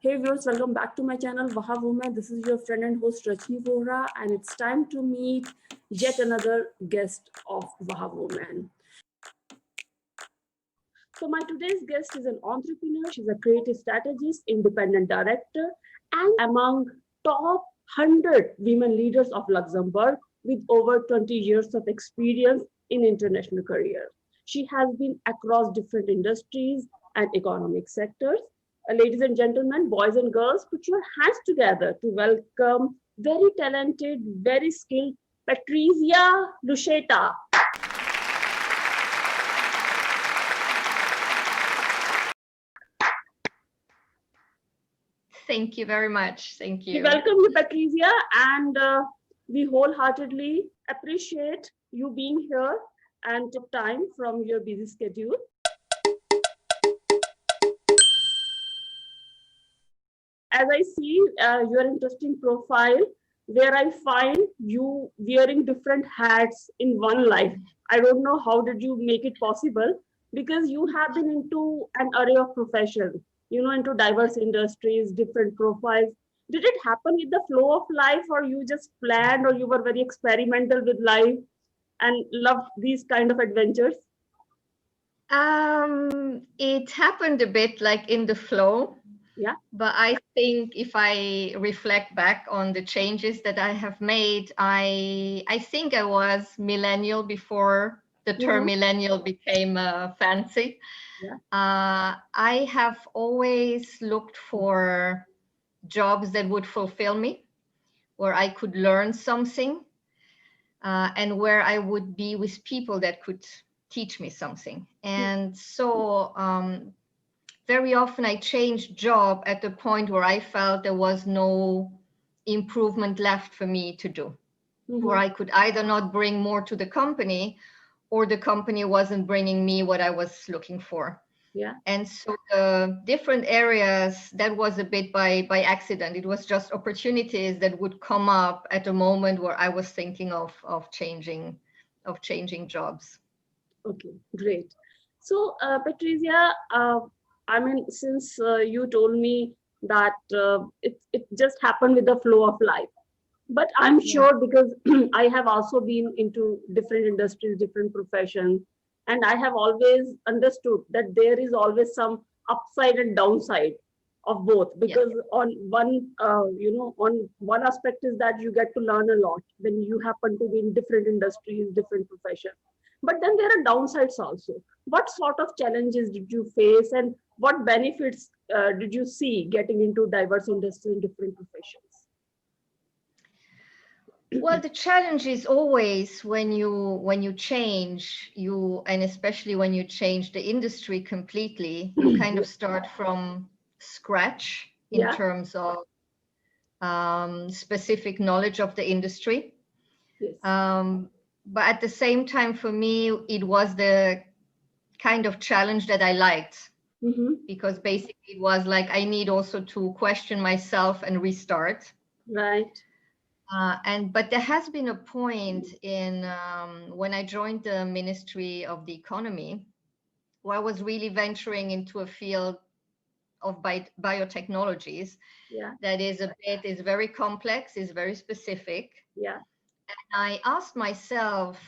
Hey viewers, welcome back to my channel WahWoman. This is your friend and host Rajni Vohra, and it's time to meet yet another guest of WahWoman. So my today's guest is an entrepreneur. She's a creative strategist, independent director, and among top 100 women leaders of Luxembourg with over 20 years of experience in international career. She has been across different industries and economic sectors. Ladies and gentlemen, boys and girls, put your hands together to welcome very talented, very skilled Patrizia Luchetta. Thank you very much. Thank you. We welcome you, Patrizia, and we wholeheartedly appreciate you being here and took time from your busy schedule. As I see your interesting profile, where I find you wearing different hats in one life. I don't know how did you make it possible, because you have been into an array of professions, into diverse industries, different profiles. Did it happen with the flow of life, or you just planned, or you were very experimental with life and loved these kind of adventures? It happened a bit like in the flow. Yeah. But I think if I reflect back on the changes that I have made, I think I was millennial before the term millennial became fancy. Yeah. I have always looked for jobs that would fulfill me, where I could learn something, and where I would be with people that could teach me something. And so very often I changed job at the point where I felt there was no improvement left for me to do, where I could either not bring more to the company, or the company wasn't bringing me what I was looking for. Yeah. And so the different areas, that was a bit by accident. It was just opportunities that would come up at a moment where I was thinking of changing jobs. Okay, great. So Patrizia, I mean, since you told me that it just happened with the flow of life, but I'm sure, because I have also been into different industries, different professions, and I have always understood that there is always some upside and downside of both, because on one on one aspect is that you get to learn a lot when you happen to be in different industries, different professions, but then there are downsides also. What sort of challenges did you face, and what benefits did you see getting into diverse industries and different professions? Well, the challenge is always when you change, and especially when you change the industry completely, you kind of start from scratch in terms of specific knowledge of the industry. Yes. But at the same time, for me, it was the kind of challenge that I liked, because basically it was like I need also to question myself and restart. Right. But there has been a point in when I joined the Ministry of the Economy, where I was really venturing into a field of biotechnologies. Yeah. That is very complex, is very specific. Yeah. And I asked myself,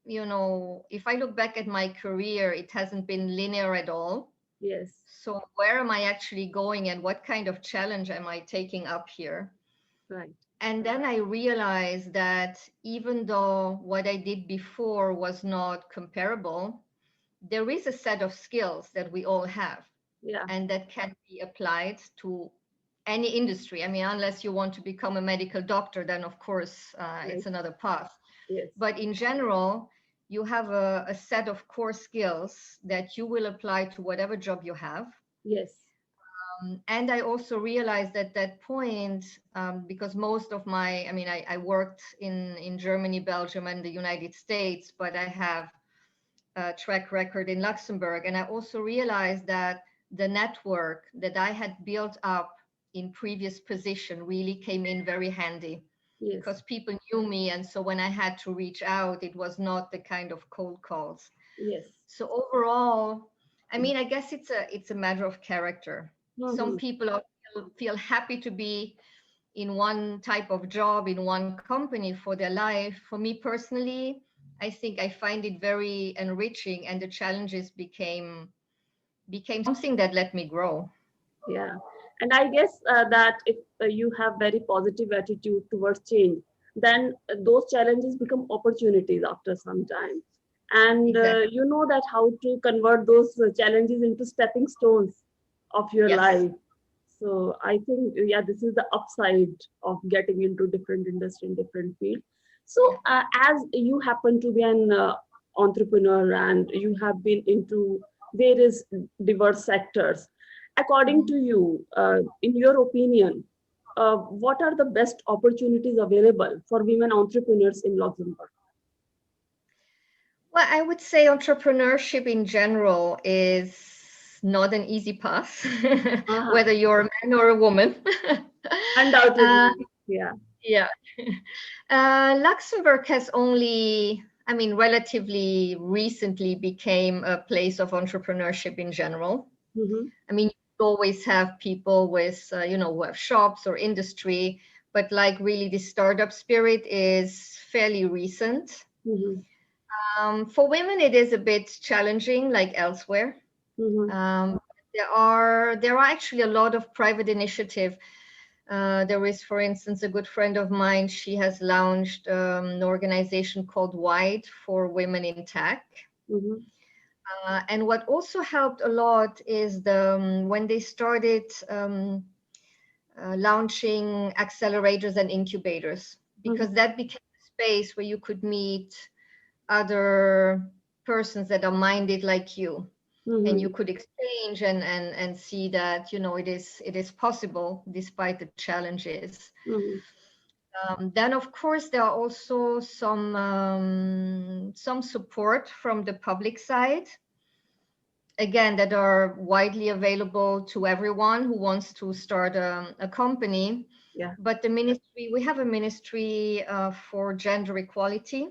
if I look back at my career, it hasn't been linear at all. Yes. So where am I actually going, and what kind of challenge am I taking up here? Right. And then I realized that even though what I did before was not comparable, there is a set of skills that we all have, and that can be applied to any industry. I mean, unless you want to become a medical doctor, then of course it's another path. Yes. But in general, you have a set of core skills that you will apply to whatever job you have. Yes. And I also realized at that point, because most of I worked in Germany, Belgium, and the United States, but I have a track record in Luxembourg. And I also realized that the network that I had built up in previous position really came in very handy, because people knew me. And so when I had to reach out, it was not the kind of cold calls. Yes. So overall, I guess it's a matter of character. Some people are feel happy to be in one type of job, in one company for their life. For me personally, I think I find it very enriching, and the challenges became something that let me grow. Yeah. And I guess that if you have very positive attitude towards change, then those challenges become opportunities after some time. And Exactly. you know that how to convert those challenges into stepping stones of your Yes. life. So I think, yeah, this is the upside of getting into different industry and different field. So Yeah. as you happen to be an entrepreneur and you have been into various diverse sectors, according Mhm. to you, in your opinion, what are the best opportunities available for women entrepreneurs in Luxembourg? Well, I would say entrepreneurship in general is not an easy path, Uh-huh. whether you're a man or a woman. uh, Undoubtedly, yeah. yeah. Luxembourg has only, I mean, relatively recently became a place of entrepreneurship in general. Mm-hmm. I mean, you always have people with, who have shops or industry, but like really the startup spirit is fairly recent. Mm-hmm. For women, it is a bit challenging, like elsewhere. Mm-hmm. Um, there are actually a lot of private initiative. There is, for instance, a good friend of mine. She has launched an organization called Wide for Women in Tech. Mm-hmm. And what also helped a lot is when they started launching accelerators and incubators, because that became a space where you could meet other persons that are minded like you, and Mm-hmm. you could exchange and see that it is possible despite the challenges. Mm-hmm. Then of course there are also some support from the public side, again, that are widely available to everyone who wants to start a company. Yeah. But we have a ministry for gender equality,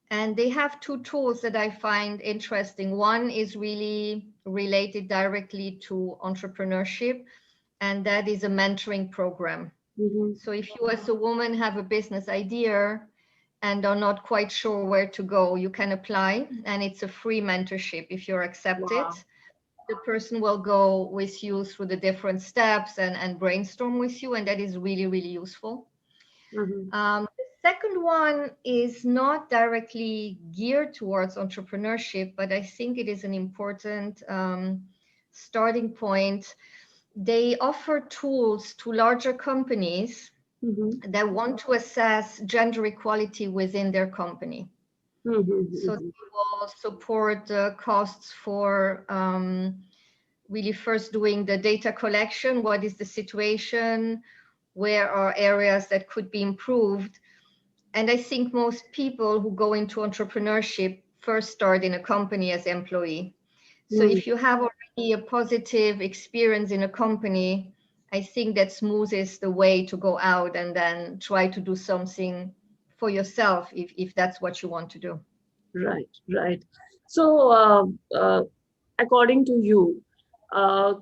and they have two tools that I find interesting. One is really related directly to entrepreneurship, and that is a mentoring program. Mm-hmm. So if you as a woman have a business idea and are not quite sure where to go, you can apply, and it's a free mentorship. If you're accepted, Wow. the person will go with you through the different steps and brainstorm with you, and that is really, really useful. Mm-hmm. The second one is not directly geared towards entrepreneurship, but I think it is an important starting point. They offer tools to larger companies Mm-hmm. that want to assess gender equality within their company. So Mm-hmm. they will support costs for really first doing the data collection. What is the situation? Where are areas that could be improved? And I think most people who go into entrepreneurship first start in a company as employee. So Mm-hmm. if you have already a positive experience in a company, I think that smoothes the way to go out and then try to do something for yourself if that's what you want to do. Right, right. So, according to you,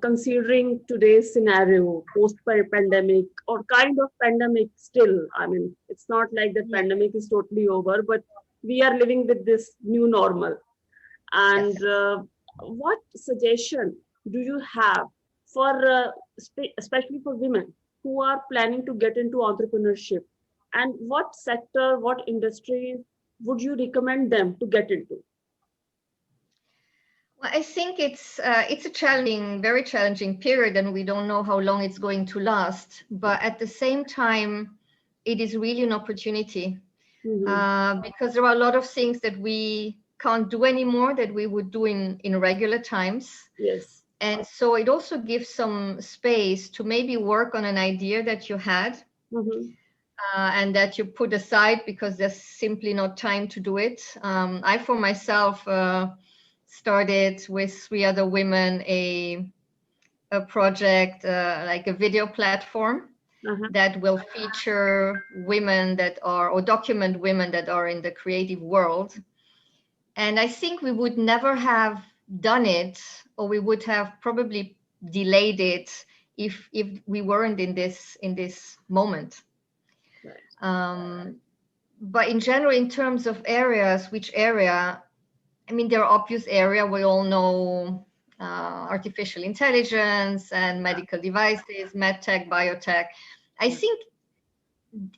considering today's scenario, post-pandemic or kind of pandemic still, I mean, it's not like the Yeah. pandemic is totally over, but we are living with this new normal. And Yes. what suggestion do you have for, especially for women who are planning to get into entrepreneurship? And what sector, what industry would you recommend them to get into? Well, I think it's a challenging, very challenging period, and we don't know how long it's going to last. But at the same time, it is really an opportunity Mm-hmm. because there are a lot of things that we can't do anymore that we would do in regular times. Yes. And so it also gives some space to maybe work on an idea that you had Mm-hmm. and that you put aside because there's simply not time to do it. I, for myself, started with three other women a project, like a video platform Uh-huh. that will feature women that are, or document women that are in the creative world. And I think we would never have done it, or we would have probably delayed it if we weren't in this moment. Right. But in general, in terms of areas, which area? I mean, there are obvious areas we all know: artificial intelligence and medical devices, medtech, biotech. I think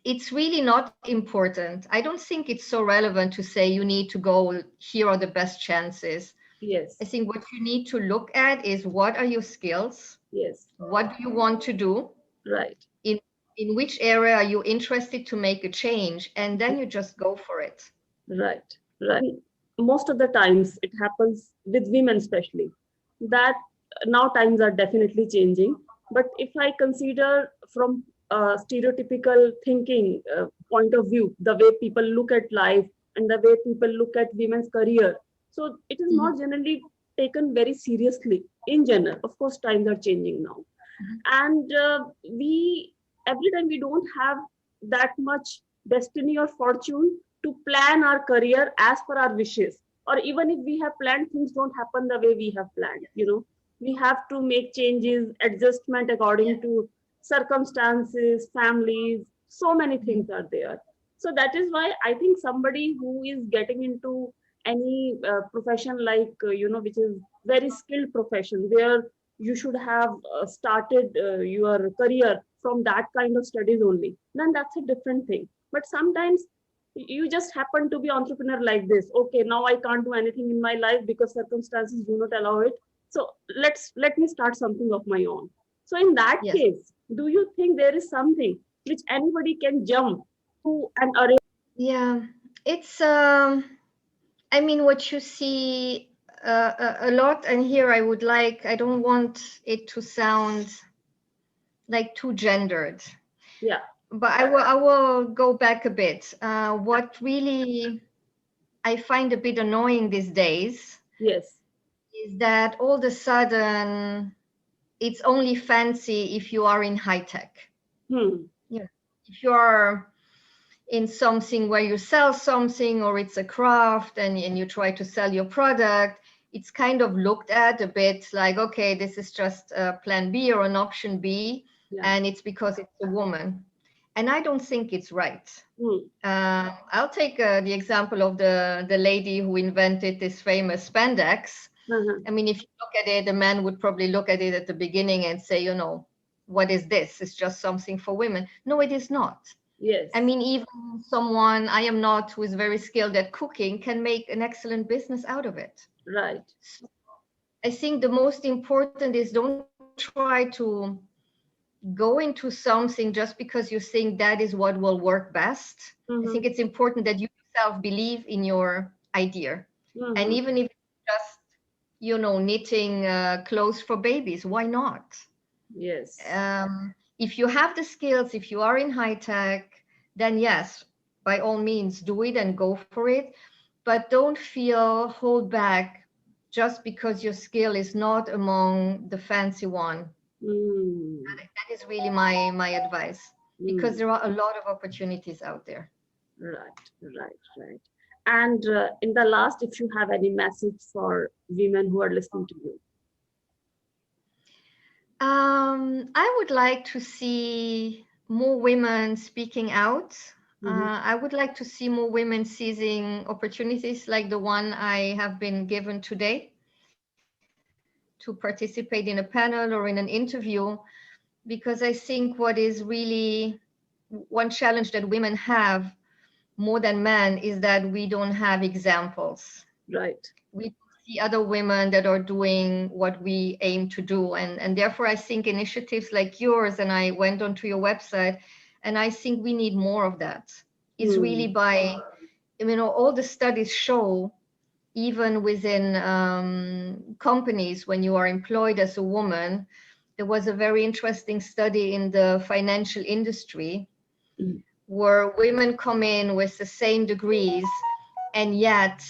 it's really not important. I don't think it's so relevant to say you need to go, here are the best chances. Yes. I think what you need to look at is, what are your skills? Yes. What do you want to do? Right. In which area are you interested to make a change? And then you just go for it. Right. Right. Most of the times it happens with women, especially, that now times are definitely changing. But if I consider from a stereotypical thinking point of view, the way people look at life and the way people look at women's career, so it is not generally taken very seriously in general. Of course, times are changing now. And we, every time, we don't have that much destiny or fortune to plan our career as per our wishes, or even if we have planned, things don't happen the way we have planned. We have to make changes, adjustment according to circumstances, families, so many things are there. So that is why I think somebody who is getting into any profession, like which is very skilled profession, where you should have started your career from that kind of studies only, then that's a different thing. But sometimes you just happen to be entrepreneur like this. Okay, now I can't do anything in my life because circumstances do not allow it. So let me start something of my own. So in that case, do you think there is something which anybody can jump to and arrange? Yeah, it's I mean, what you see a lot, and here I don't want it to sound like too gendered. Yeah. But I will go back a bit. What really I find a bit annoying these days, Yes, is that all of a sudden it's only fancy if you are in high tech. Yeah. If you are in something where you sell something, or it's a craft, and you try to sell your product, it's kind of looked at a bit like, okay, this is just a plan B or an option B, and it's because it's a woman. And I don't think it's right. I'll take the example of the lady who invented this famous spandex. I mean, if you look at it, a man would probably look at it at the beginning and say, what is this? It's just something for women. No, it is not. Yes. I mean, even someone I am not, who is very skilled at cooking, can make an excellent business out of it. Right. So I think the most important is, don't try to go into something just because you think that is what will work best. I think it's important that you yourself believe in your idea. And even if it's just, knitting clothes for babies, why not? Yes. If you have the skills, if you are in high tech, then yes, by all means, do it and go for it. But don't hold back just because your skill is not among the fancy one. That is really my advice, because there are a lot of opportunities out there. Right. And in the last, if you have any message for women who are listening to you. I would like to see more women speaking out. I would like to see more women seizing opportunities like the one I have been given today, to participate in a panel or in an interview, because I think what is really one challenge that women have more than men is that we don't have examples. Right. We see other women that are doing what we aim to do. And therefore, I think initiatives like yours, and I went onto your website, and I think we need more of that. It's really by, all the studies show, even within companies, when you are employed as a woman, there was a very interesting study in the financial industry where women come in with the same degrees and yet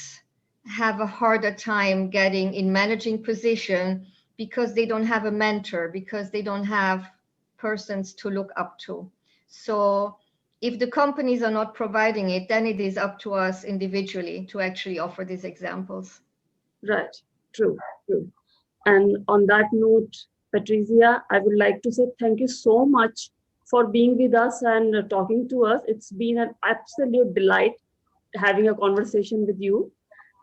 have a harder time getting in managing position, because they don't have a mentor, because they don't have persons to look up to. So if the companies are not providing it, then it is up to us individually to actually offer these examples. Right. True. And on that note, Patrizia, I would like to say thank you so much for being with us and talking to us. It's been an absolute delight having a conversation with you.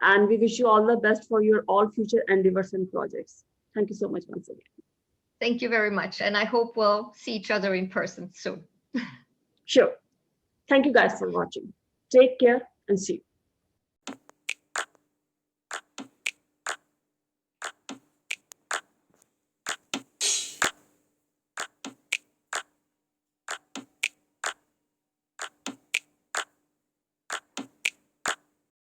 And we wish you all the best for your all future endeavors and projects. Thank you so much once again. Thank you very much. And I hope we'll see each other in person soon. Sure. Thank you guys for watching. Take care and see you.